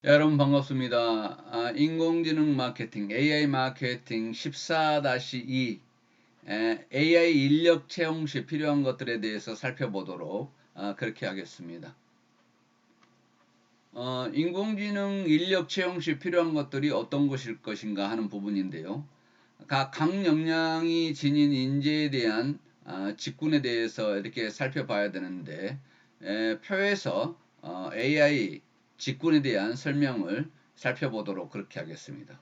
여러분 반갑습니다. 인공지능 마케팅, AI 마케팅 14-2 AI 인력 채용 시 필요한 것들에 대해서 살펴보도록 그렇게 하겠습니다. 인공지능 인력 채용 시 필요한 것들이 어떤 것일 것인가 하는 부분인데요. 각 역량이 지닌 인재에 대한 직군에 대해서 이렇게 살펴봐야 되는데 표에서 AI 직군에 대한 설명을 살펴보도록 그렇게 하겠습니다.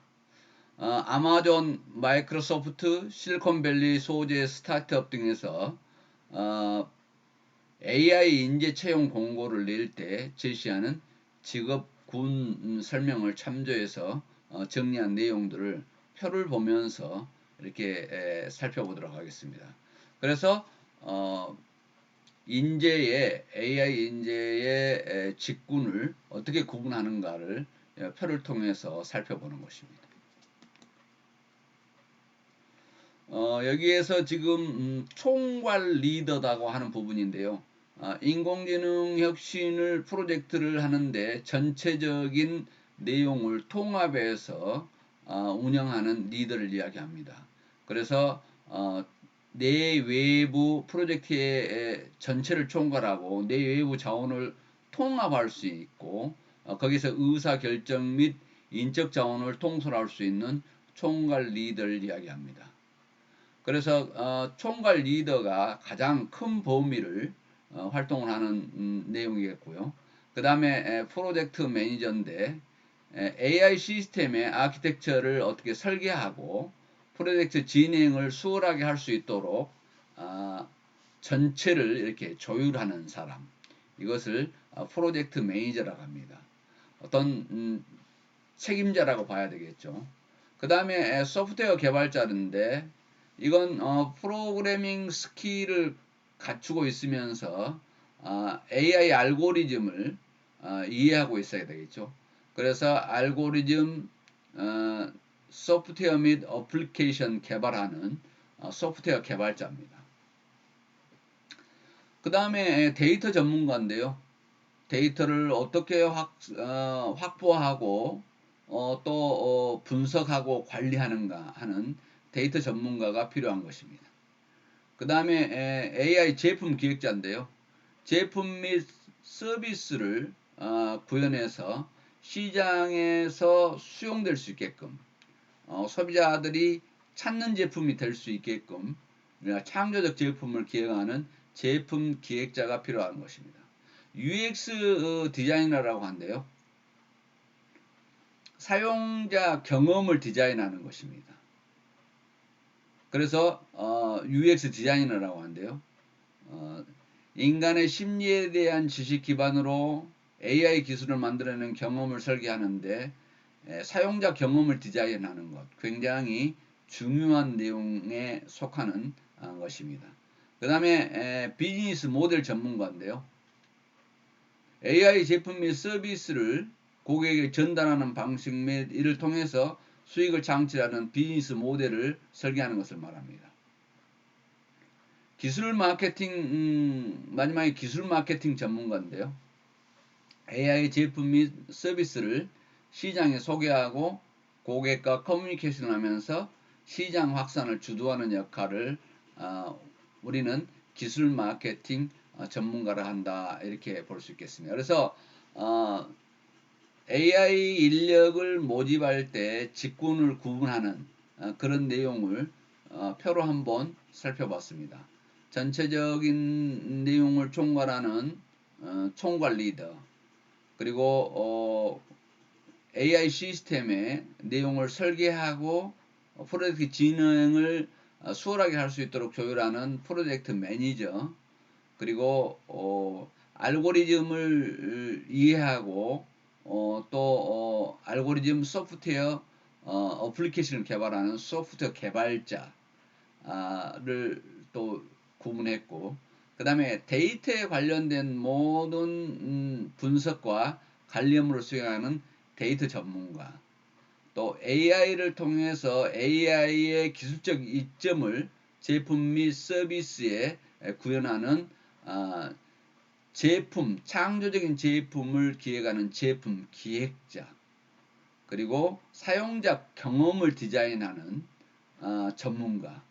아마존, 마이크로소프트, 실리콘밸리 소재 스타트업 등에서 AI 인재 채용 공고를 낼 때 제시하는 직업군 설명을 참조해서 정리한 내용들을 표를 보면서 이렇게 살펴보도록 하겠습니다. 그래서 AI 인재의 직군을 어떻게 구분하는가를 표를 통해서 살펴보는 것입니다. 여기에서 지금 총괄 리더라고 하는 부분인데요. 인공지능 혁신을 프로젝트를 하는데 전체적인 내용을 통합해서 운영하는 리더를 이야기합니다. 그래서 내외부 프로젝트의 전체를 총괄하고 내외부 자원을 통합할 수 있고 거기서 의사결정 및 인적 자원을 통솔할 수 있는 총괄 리더를 이야기합니다. 그래서 총괄 리더가 가장 큰 범위를 활동을 하는 내용이겠고요. 그 다음에 프로젝트 매니저인데 AI 시스템의 아키텍처를 어떻게 설계하고 프로젝트 진행을 수월하게 할 수 있도록 전체를 이렇게 조율하는 사람, 이것을 프로젝트 매니저라고 합니다. 어떤 책임자라고 봐야 되겠죠. 그 다음에 소프트웨어 개발자인데 이건 프로그래밍 스킬을 갖추고 있으면서 AI 알고리즘을 이해하고 있어야 되겠죠. 그래서 알고리즘 소프트웨어 및 어플리케이션 개발하는 소프트웨어 개발자입니다. 그 다음에 데이터 전문가인데요. 데이터를 어떻게 확보하고 또 분석하고 관리하는가 하는 데이터 전문가가 필요한 것입니다. 그 다음에 AI 제품 기획자인데요. 제품 및 서비스를 구현해서 시장에서 수용될 수 있게끔 소비자들이 찾는 제품이 될 수 있게끔 창조적 제품을 기획하는 제품 기획자가 필요한 것입니다. UX 디자이너라고 한대요. 사용자 경험을 디자인하는 것입니다. 그래서 UX 디자이너라고 한대요. 인간의 심리에 대한 지식 기반으로 AI 기술을 만들어내는 경험을 설계하는데 사용자 경험을 디자인하는 것, 굉장히 중요한 내용에 속하는 것입니다. 그 다음에 비즈니스 모델 전문가인데요. AI 제품 및 서비스를 고객에게 전달하는 방식 및 이를 통해서 수익을 창출하는 비즈니스 모델을 설계하는 것을 말합니다. 기술 마케팅, 마지막에 기술 마케팅 전문가인데요. AI 제품 및 서비스를 시장에 소개하고 고객과 커뮤니케이션을 하면서 시장 확산을 주도하는 역할을 우리는 기술 마케팅 전문가를 한다, 이렇게 볼 수 있겠습니다. 그래서 AI 인력을 모집할 때 직군을 구분하는 그런 내용을 표로 한번 살펴봤습니다. 전체적인 내용을 총괄하는 총괄 리더, 그리고 AI 시스템의 내용을 설계하고 프로젝트 진행을 수월하게 할 수 있도록 조율하는 프로젝트 매니저, 그리고 알고리즘을 이해하고 또 알고리즘 소프트웨어 어플리케이션을 개발하는 소프트웨어 개발자를 또 구분했고, 그 다음에 데이터에 관련된 모든 분석과 관리업무를 수행하는 데이터 전문가, 또 AI를 통해서 AI의 기술적 이점을 제품 및 서비스에 구현하는 제품, 창조적인 제품을 기획하는 제품 기획자, 그리고 사용자 경험을 디자인하는 전문가,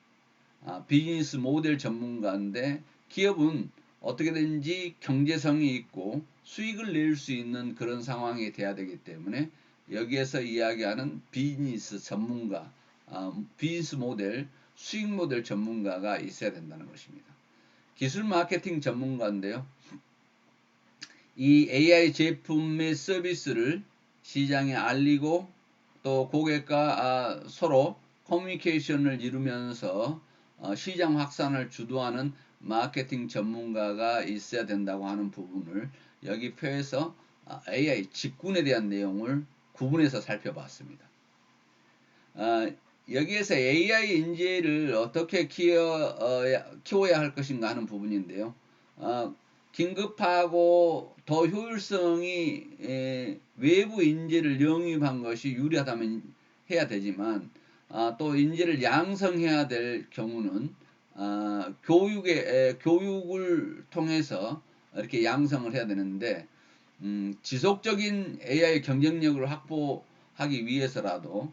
비즈니스 모델 전문가인데 기업은 어떻게든지 경제성이 있고 수익을 낼 수 있는 그런 상황이 돼야 되기 때문에 여기에서 이야기하는 비즈니스 전문가, 비즈니스 모델, 수익 모델 전문가가 있어야 된다는 것입니다. 기술 마케팅 전문가인데요. 이 AI 제품 및 서비스를 시장에 알리고 또 고객과 서로 커뮤니케이션을 이루면서 시장 확산을 주도하는 마케팅 전문가가 있어야 된다고 하는 부분을 여기 표에서 AI 직군에 대한 내용을 구분해서 살펴봤습니다. 여기에서 AI 인재를 어떻게 키워야 할 것인가 하는 부분인데요. 긴급하고 더 효율성이 외부 인재를 영입한 것이 유리하다면 해야 되지만 또 인재를 양성해야 될 경우는 교육을 통해서 이렇게 양성을 해야 되는데 지속적인 AI 경쟁력을 확보하기 위해서라도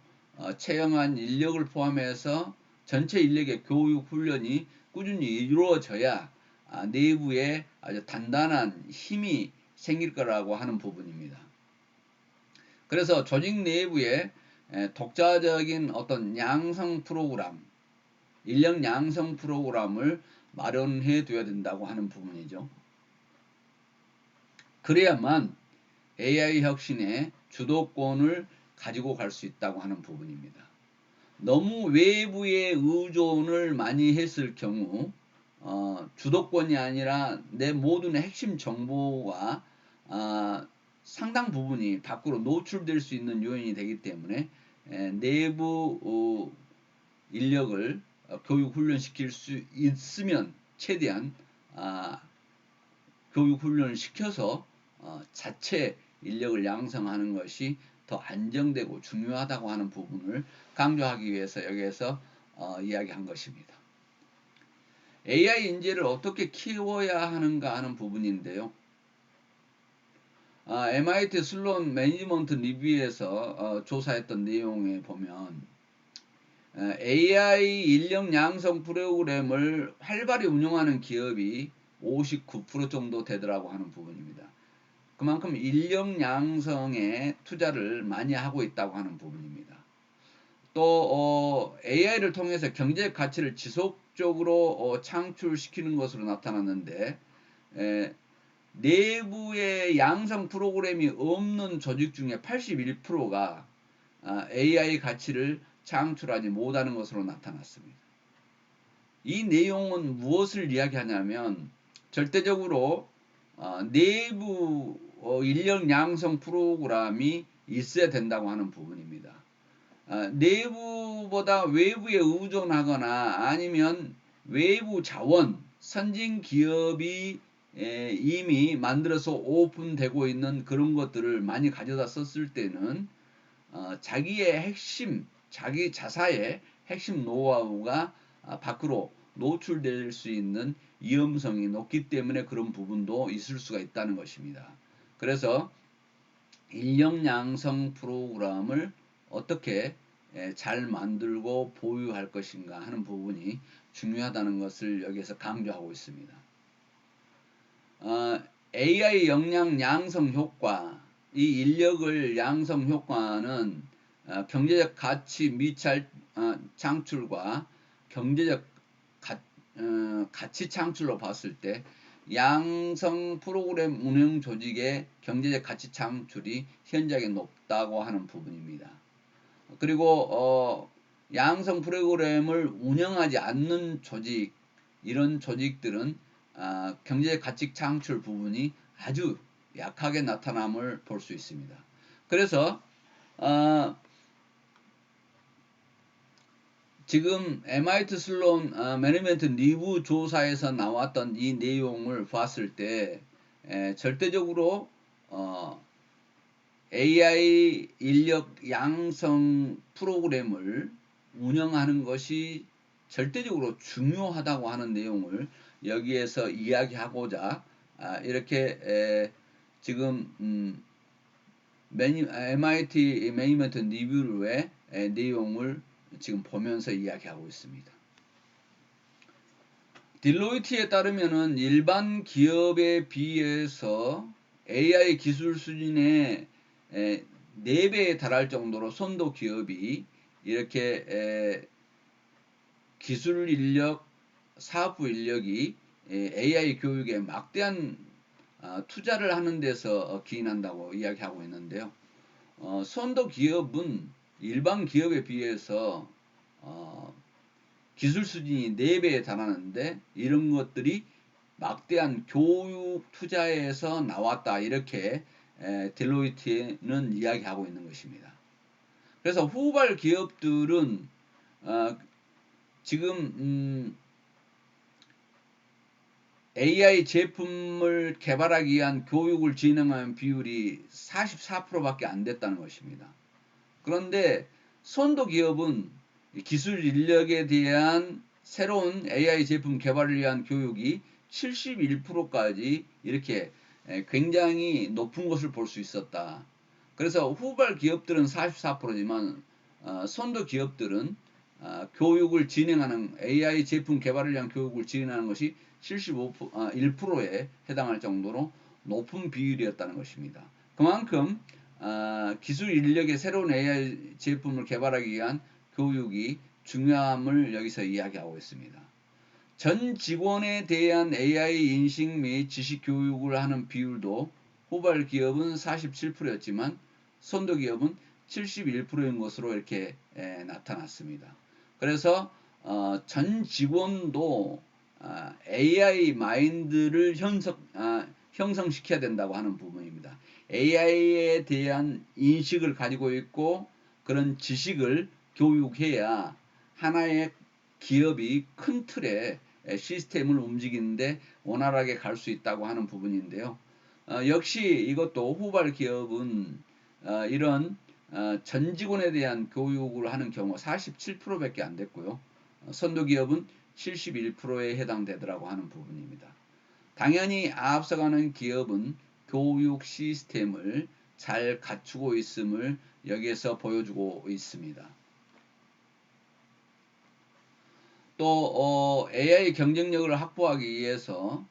채용한 인력을 포함해서 전체 인력의 교육 훈련이 꾸준히 이루어져야 내부에 아주 단단한 힘이 생길 거라고 하는 부분입니다. 그래서 조직 내부에 독자적인 어떤 양성 프로그램, 인력 양성 프로그램을 마련해 둬야 된다고 하는 부분이죠. 그래야만 AI 혁신의 주도권을 가지고 갈 수 있다고 하는 부분입니다. 너무 외부에 의존을 많이 했을 경우 주도권이 아니라 내 모든 핵심 정보가 상당 부분이 밖으로 노출될 수 있는 요인이 되기 때문에 내부 인력을 교육 훈련시킬 수 있으면 최대한 교육 훈련을 시켜서 자체 인력을 양성하는 것이 더 안정되고 중요하다고 하는 부분을 강조하기 위해서 여기에서 이야기한 것입니다. AI 인재를 어떻게 키워야 하는가 하는 부분인데요. MIT 슬론 매니지먼트 리뷰에서 조사했던 내용에 보면 AI 인력 양성 프로그램을 활발히 운영하는 기업이 59% 정도 되더라고 하는 부분입니다. 그만큼 인력 양성에 투자를 많이 하고 있다고 하는 부분입니다. 또 AI를 통해서 경제 가치를 지속적으로 창출시키는 것으로 나타났는데 내부의 양성 프로그램이 없는 조직 중에 81%가 AI 가치를 창출하지 못하는 것으로 나타났습니다. 이 내용은 무엇을 이야기하냐면 절대적으로 내부 인력 양성 프로그램이 있어야 된다고 하는 부분입니다. 내부보다 외부에 의존하거나 아니면 외부 자원, 선진 기업이 이미 만들어서 오픈되고 있는 그런 것들을 많이 가져다 썼을 때는 자기의 핵심, 자기 자사의 핵심 노하우가 밖으로 노출될 수 있는 위험성이 높기 때문에 그런 부분도 있을 수가 있다는 것입니다. 그래서 인력 양성 프로그램을 어떻게 잘 만들고 보유할 것인가 하는 부분이 중요하다는 것을 여기서 강조하고 있습니다. AI 역량 양성 효과, 이 인력을 양성 효과는 경제적 가치 및 창출과 경제적 가치 창출로 봤을 때 양성 프로그램 운영 조직의 경제적 가치 창출이 현저하게 높다고 하는 부분입니다. 그리고 양성 프로그램을 운영하지 않는 조직, 이런 조직들은 경제적 가치 창출 부분이 아주 약하게 나타남을 볼 수 있습니다. 그래서 지금 MIT 슬론 매니지먼트 리뷰 조사에서 나왔던 이 내용을 봤을 때 절대적으로 AI 인력 양성 프로그램을 운영하는 것이 절대적으로 중요하다고 하는 내용을 여기에서 이야기하고자 이렇게 지금 MIT 매니지먼트 리뷰의 내용을 지금 보면서 이야기하고 있습니다. 딜로이트에 따르면은 일반 기업에 비해서 AI 기술 수준의 4배에 달할 정도로 선도 기업이 이렇게 기술 인력, 사업부 인력이 AI 교육에 막대한 투자를 하는 데서 기인한다고 이야기하고 있는데요. 선도 기업은 일반 기업에 비해서 기술 수준이 4배에 달하는데 이런 것들이 막대한 교육 투자에서 나왔다, 이렇게 딜로이트는 이야기하고 있는 것입니다. 그래서 후발 기업들은 지금 AI 제품을 개발하기 위한 교육을 진행하는 비율이 44%밖에 안 됐다는 것입니다. 그런데 선도 기업은 기술 인력에 대한 새로운 AI 제품 개발을 위한 교육이 71%까지 이렇게 굉장히 높은 것을 볼 수 있었다. 그래서 후발 기업들은 44%지만 선도 기업들은 교육을 진행하는 AI 제품 개발을 위한 교육을 진행하는 것이 1%에 해당할 정도로 높은 비율이었다는 것입니다. 그만큼 기술 인력의 새로운 AI 제품을 개발하기 위한 교육이 중요함을 여기서 이야기하고 있습니다. 전 직원에 대한 AI 인식 및 지식 교육을 하는 비율도 후발 기업은 47%였지만 선도 기업은 71%인 것으로 이렇게 나타났습니다. 그래서 전 직원도 AI 마인드를 형성시켜야 된다고 하는 부분입니다. AI에 대한 인식을 가지고 있고 그런 지식을 교육해야 하나의 기업이 큰 틀의 시스템을 움직이는데 원활하게 갈 수 있다고 하는 부분인데요. 역시 이것도 후발 기업은 이런 전 직원에 대한 교육을 하는 경우 47%밖에 안 됐고요. 선도 기업은 71%에 해당되더라고 하는 부분입니다. 당연히 앞서가는 기업은 교육 시스템을 잘 갖추고 있음을 여기에서 보여주고 있습니다. 또 AI 경쟁력을 확보하기 위해서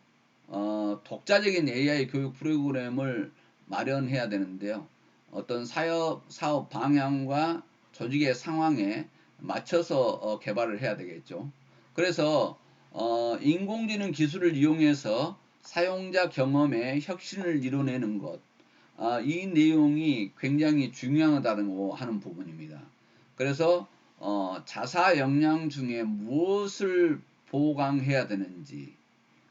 독자적인 AI 교육 프로그램을 마련해야 되는데요. 어떤 사업 방향과 조직의 상황에 맞춰서 개발을 해야 되겠죠. 그래서 인공지능 기술을 이용해서 사용자 경험에 혁신을 이뤄내는 것, 이 내용이 굉장히 중요하다고 하는 부분입니다. 그래서 자사 역량 중에 무엇을 보강해야 되는지,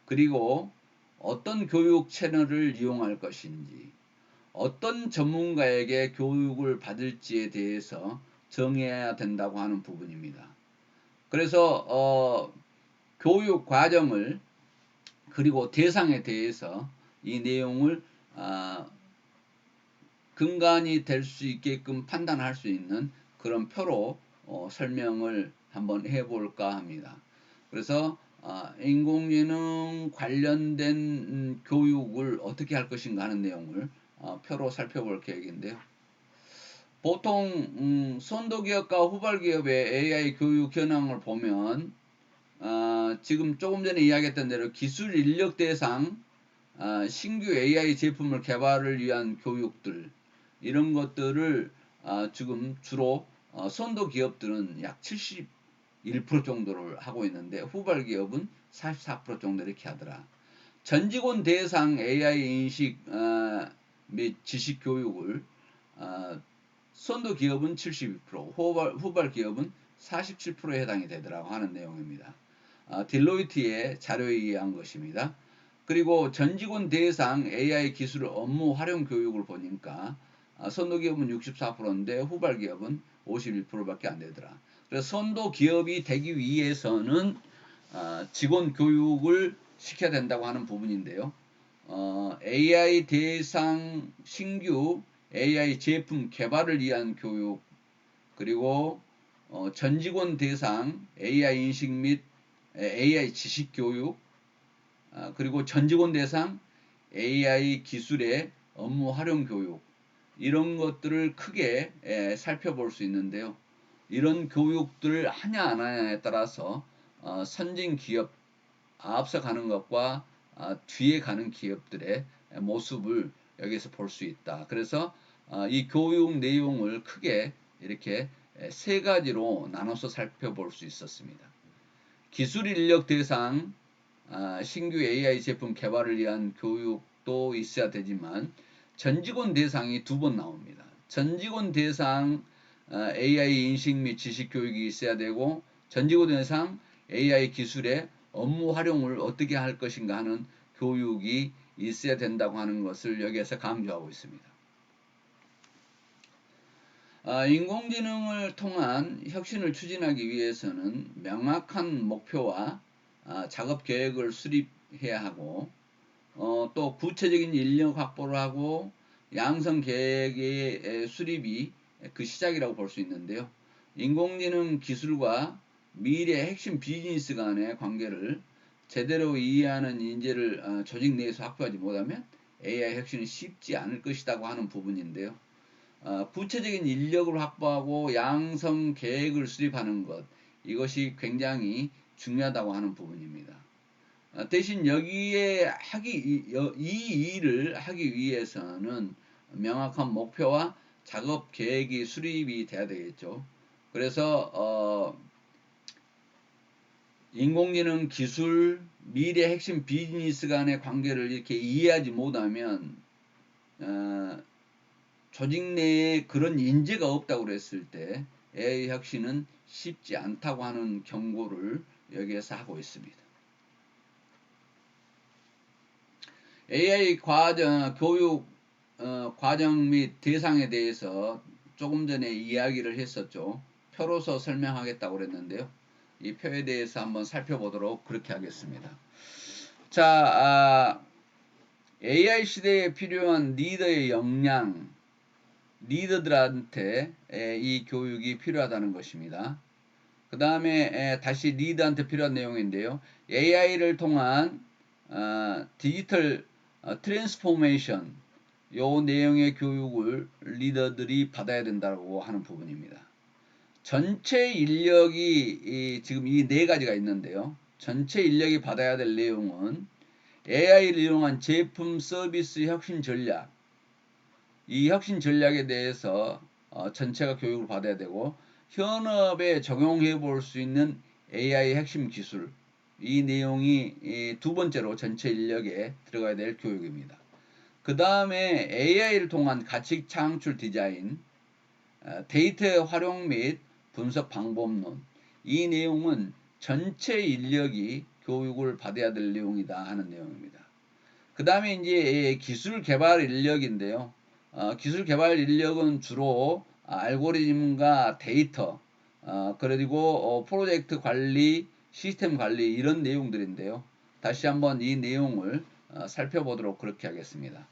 그리고 어떤 교육 채널을 이용할 것인지, 어떤 전문가에게 교육을 받을지에 대해서 정해야 된다고 하는 부분입니다. 그래서 교육 과정을 그리고 대상에 대해서 이 내용을 근간이 될 수 있게끔 판단할 수 있는 그런 표로 설명을 한번 해볼까 합니다. 그래서 인공지능 관련된 교육을 어떻게 할 것인가 하는 내용을 표로 살펴볼 계획인데요. 보통 선도기업과 후발기업의 AI 교육 현황을 보면 지금 조금 전에 이야기했던 대로 기술 인력 대상 신규 AI 제품을 개발을 위한 교육들, 이런 것들을 지금 주로 선도 기업들은 약 71% 정도를 하고 있는데 후발 기업은 44% 정도 이렇게 하더라. 전 직원 대상 AI 인식 및 지식 교육을 선도 기업은 72%, 후발 기업은 47%에 해당이 되더라고 하는 내용입니다. 딜로이트의 자료에 의한 것입니다. 그리고 전 직원 대상 AI 기술 업무 활용 교육을 보니까 선도 기업은 64%인데 후발 기업은 51%밖에 안 되더라. 그래서 선도 기업이 되기 위해서는 직원 교육을 시켜야 된다고 하는 부분인데요. AI 대상 신규 AI 제품 개발을 위한 교육, 그리고 전 직원 대상 AI 인식 및 AI 지식 교육, 그리고 전 직원 대상 AI 기술의 업무 활용 교육 이런 것들을 크게 살펴볼 수 있는데요. 이런 교육들을 하냐 안 하냐에 따라서 선진 기업 앞서 가는 것과 뒤에 가는 기업들의 모습을 여기서 볼 수 있다. 그래서 이 교육 내용을 크게 이렇게 세 가지로 나눠서 살펴볼 수 있었습니다. 기술 인력 대상 신규 AI 제품 개발을 위한 교육도 있어야 되지만 전 직원 대상이 두 번 나옵니다. 전 직원 대상 AI 인식 및 지식 교육이 있어야 되고 전 직원 대상 AI 기술의 업무 활용을 어떻게 할 것인가 하는 교육이 있어야 된다고 하는 것을 여기에서 강조하고 있습니다. 인공지능을 통한 혁신을 추진하기 위해서는 명확한 목표와 작업 계획을 수립해야 하고 또 구체적인 인력 확보를 하고 양성 계획의 수립이 그 시작이라고 볼 수 있는데요. 인공지능 기술과 미래 핵심 비즈니스 간의 관계를 제대로 이해하는 인재를 조직 내에서 확보하지 못하면 AI 혁신이 쉽지 않을 것이라고 하는 부분인데요. 구체적인 인력을 확보하고 양성 계획을 수립하는 것 이것이 굉장히 중요하다고 하는 부분입니다. 대신 여기에 이 일을 하기 위해서는 명확한 목표와 작업 계획이 수립이 돼야 되겠죠. 그래서 인공지능 기술, 미래 핵심 비즈니스 간의 관계를 이렇게 이해하지 못하면 조직 내에 그런 인재가 없다고 그랬을 때 AI 혁신은 쉽지 않다고 하는 경고를 여기에서 하고 있습니다. AI 교육 과정 및 대상에 대해서 조금 전에 이야기를 했었죠. 표로서 설명하겠다고 그랬는데요. 이 표에 대해서 한번 살펴보도록 그렇게 하겠습니다. 자, AI 시대에 필요한 리더의 역량, 리더들한테 이 교육이 필요하다는 것입니다. 그 다음에 다시 리더한테 필요한 내용인데요. AI를 통한 디지털 트랜스포메이션 요 내용의 교육을 리더들이 받아야 된다고 하는 부분입니다. 전체 인력이 지금 이 네 가지가 있는데요. 전체 인력이 받아야 될 내용은 AI를 이용한 제품 서비스 혁신 전략 이 혁신 전략에 대해서 전체가 교육을 받아야 되고 현업에 적용해 볼 수 있는 AI 핵심 기술 이 내용이 두 번째로 전체 인력에 들어가야 될 교육입니다. 그 다음에 AI를 통한 가치 창출 디자인, 데이터 활용 및 분석 방법론 이 내용은 전체 인력이 교육을 받아야 될 내용이다 하는 내용입니다. 그 다음에 이제 기술 개발 인력인데요. 기술 개발 인력은 주로 알고리즘과 데이터, 그리고 프로젝트 관리, 시스템 관리 이런 내용들인데요. 다시 한번 이 내용을 살펴보도록 그렇게 하겠습니다.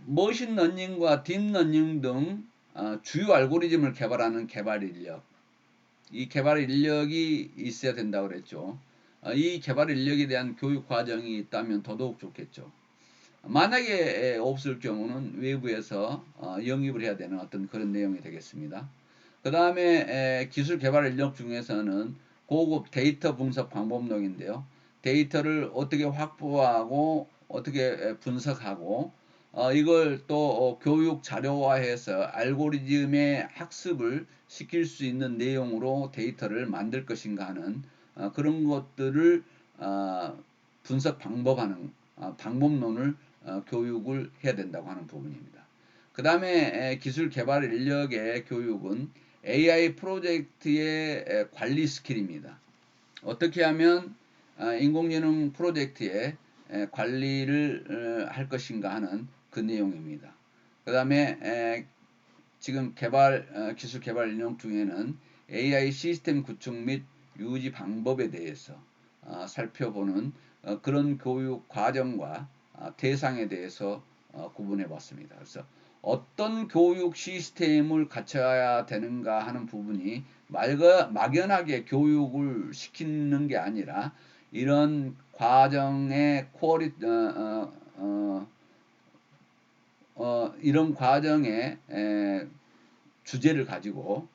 머신러닝과 딥러닝 등 주요 알고리즘을 개발하는 개발 인력, 이 개발 인력이 있어야 된다고 그랬죠. 이 개발 인력에 대한 교육 과정이 있다면 더더욱 좋겠죠. 만약에 없을 경우는 외부에서 영입을 해야 되는 어떤 그런 내용이 되겠습니다. 그 다음에 기술 개발 인력 중에서는 고급 데이터 분석 방법론인데요. 데이터를 어떻게 확보하고 어떻게 분석하고 이걸 또 교육 자료화해서 알고리즘의 학습을 시킬 수 있는 내용으로 데이터를 만들 것인가 하는 그런 것들을 분석 방법하는 방법론을 교육을 해야 된다고 하는 부분입니다. 그 다음에 기술 개발 인력의 교육은 AI 프로젝트의 관리 스킬입니다. 어떻게 하면 인공지능 프로젝트의 관리를 할 것인가 하는 그 내용입니다. 그 다음에 지금 기술 개발 인력 중에는 AI 시스템 구축 및 유지 방법에 대해서 살펴보는 그런 교육 과정과 대상에 대해서 구분해 봤습니다. 그래서 어떤 교육 시스템을 갖춰야 되는가 하는 부분이 막연하게 교육을 시키는 게 아니라 이런 과정의 이런 과정의 주제를 가지고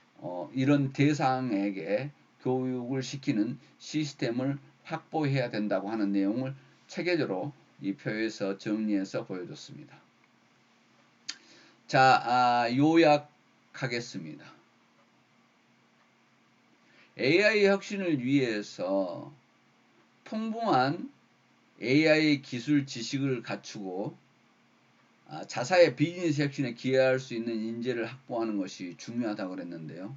이런 대상에게 교육을 시키는 시스템을 확보해야 된다고 하는 내용을 체계적으로 이 표에서 정리해서 보여줬습니다. 자, 요약하겠습니다. AI 혁신을 위해서 풍부한 AI 기술 지식을 갖추고 자사의 비즈니스 혁신에 기여할 수 있는 인재를 확보하는 것이 중요하다고 그랬는데요.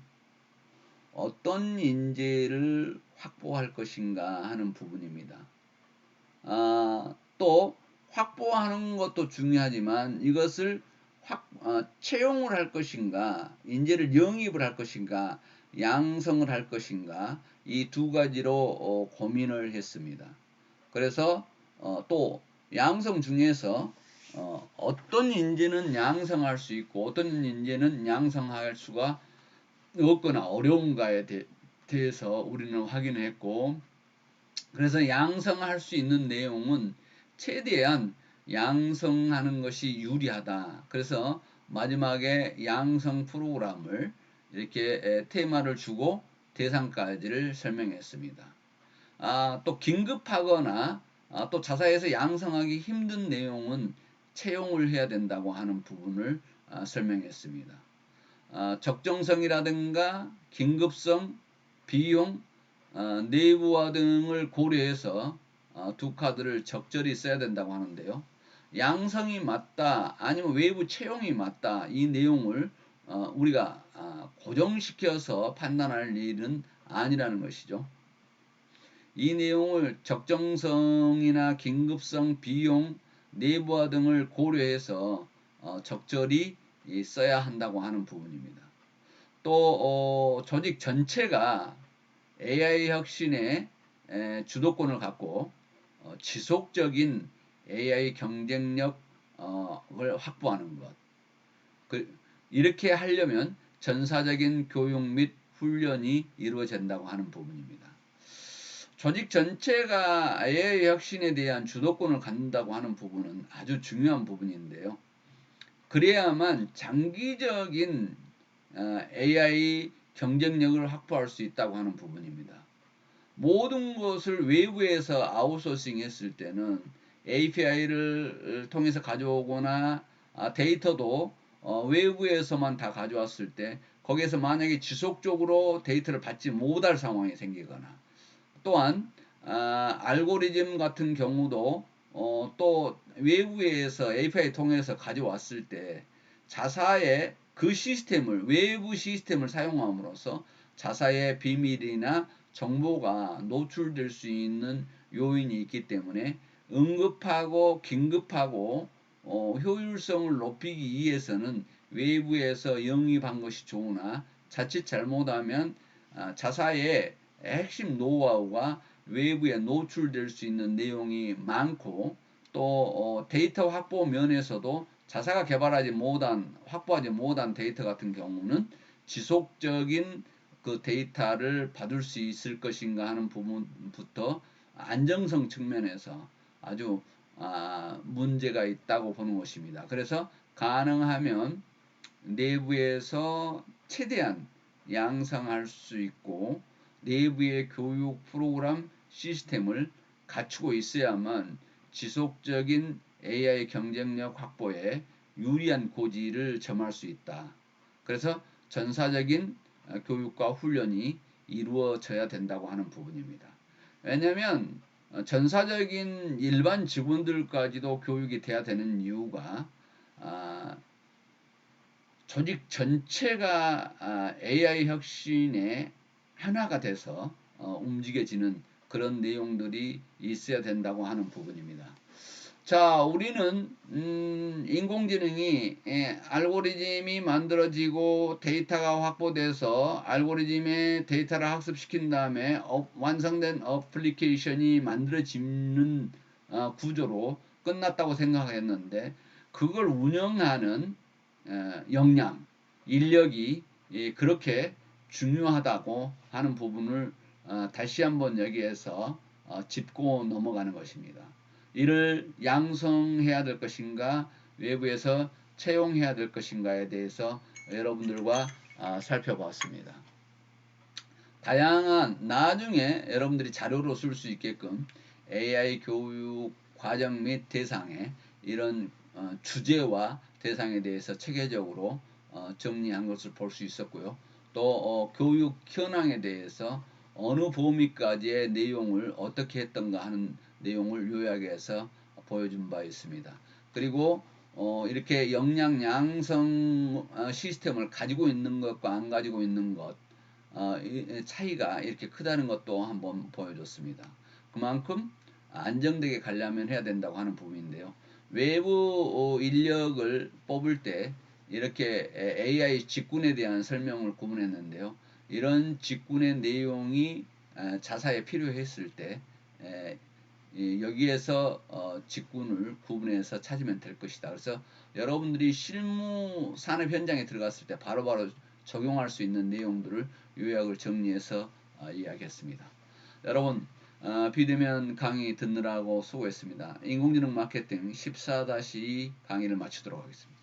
어떤 인재를 확보할 것인가 하는 부분입니다. 또 확보하는 것도 중요하지만 이것을 채용을 할 것인가, 인재를 영입을 할 것인가, 양성을 할 것인가, 이 두 가지로 고민을 했습니다. 그래서 또 양성 중에서 어떤 인재는 양성할 수 있고 어떤 인재는 양성할 수가 없거나 어려운가에 대해서 우리는 확인했고, 그래서 양성할 수 있는 내용은 최대한 양성하는 것이 유리하다. 그래서 마지막에 양성 프로그램을 이렇게 테마를 주고 대상까지를 설명했습니다. 또 긴급하거나 또 자사에서 양성하기 힘든 내용은 채용을 해야 된다고 하는 부분을 설명했습니다. 적정성이라든가 긴급성, 비용, 내부화 등을 고려해서 두 카드를 적절히 써야 된다고 하는데요. 양성이 맞다 아니면 외부 채용이 맞다, 이 내용을 우리가 고정시켜서 판단할 일은 아니라는 것이죠. 이 내용을 적정성이나 긴급성, 비용, 내부화 등을 고려해서 적절히 써야 한다고 하는 부분입니다. 또 조직 전체가 AI 혁신의 주도권을 갖고 지속적인 AI 경쟁력을 확보하는 것. 이렇게 하려면 전사적인 교육 및 훈련이 이루어진다고 하는 부분입니다. 조직 전체가 AI 혁신에 대한 주도권을 갖는다고 하는 부분은 아주 중요한 부분인데요. 그래야만 장기적인 AI 경쟁력을 확보할 수 있다고 하는 부분입니다. 모든 것을 외부에서 아웃소싱 했을 때는 API를 통해서 가져오거나 데이터도 외부에서만 다 가져왔을 때 거기에서 만약에 지속적으로 데이터를 받지 못할 상황이 생기거나, 또한 알고리즘 같은 경우도 또 외부에서 API 통해서 가져왔을 때 자사의 그 시스템을, 외부 시스템을 사용함으로써 자사의 비밀이나 정보가 노출될 수 있는 요인이 있기 때문에 응급하고 긴급하고 효율성을 높이기 위해서는 외부에서 영입한 것이 좋으나, 자칫 잘못하면 자사의 핵심 노하우가 외부에 노출될 수 있는 내용이 많고, 또 데이터 확보 면에서도 자사가 확보하지 못한 데이터 같은 경우는 지속적인 그 데이터를 받을 수 있을 것인가 하는 부분부터 안정성 측면에서 아주 문제가 있다고 보는 것입니다. 그래서 가능하면 내부에서 최대한 양성할 수 있고 내부의 교육 프로그램 시스템을 갖추고 있어야만 지속적인 AI 경쟁력 확보에 유리한 고지를 점할 수 있다. 그래서 전사적인 교육과 훈련이 이루어져야 된다고 하는 부분입니다. 왜냐하면 전사적인 일반 직원들까지도 교육이 돼야 되는 이유가 조직 전체가 AI 혁신의 하나가 돼서 움직여지는 그런 내용들이 있어야 된다고 하는 부분입니다. 자, 우리는 인공지능이 알고리즘이 만들어지고 데이터가 확보돼서 알고리즘의 데이터를 학습시킨 다음에 완성된 어플리케이션이 만들어지는 구조로 끝났다고 생각했는데, 그걸 운영하는 역량, 인력이 그렇게 중요하다고 하는 부분을 다시 한번 여기에서 짚고 넘어가는 것입니다. 이를 양성해야 될 것인가, 외부에서 채용해야 될 것인가에 대해서 여러분들과 살펴봤습니다. 다양한 나중에 여러분들이 자료로 쓸 수 있게끔 AI 교육 과정 및 대상에 이런 주제와 대상에 대해서 체계적으로 정리한 것을 볼 수 있었고요. 또 교육 현황에 대해서 어느 범위까지의 내용을 어떻게 했던가 하는 내용을 요약해서 보여준 바 있습니다. 그리고 이렇게 역량 양성 시스템을 가지고 있는 것과 안 가지고 있는 것 차이가 이렇게 크다는 것도 한번 보여줬습니다. 그만큼 안정되게 가려면 해야 된다고 하는 부분인데요. 외부 인력을 뽑을 때 이렇게 AI 직군에 대한 설명을 구분했는데요. 이런 직군의 내용이 자사에 필요했을 때 여기에서 직군을 구분해서 찾으면 될 것이다. 그래서 여러분들이 실무 산업 현장에 들어갔을 때 바로바로 적용할 수 있는 내용들을 요약을 정리해서 이야기했습니다. 여러분 비대면 강의 듣느라고 수고했습니다. 인공지능 마케팅 14-2 강의를 마치도록 하겠습니다.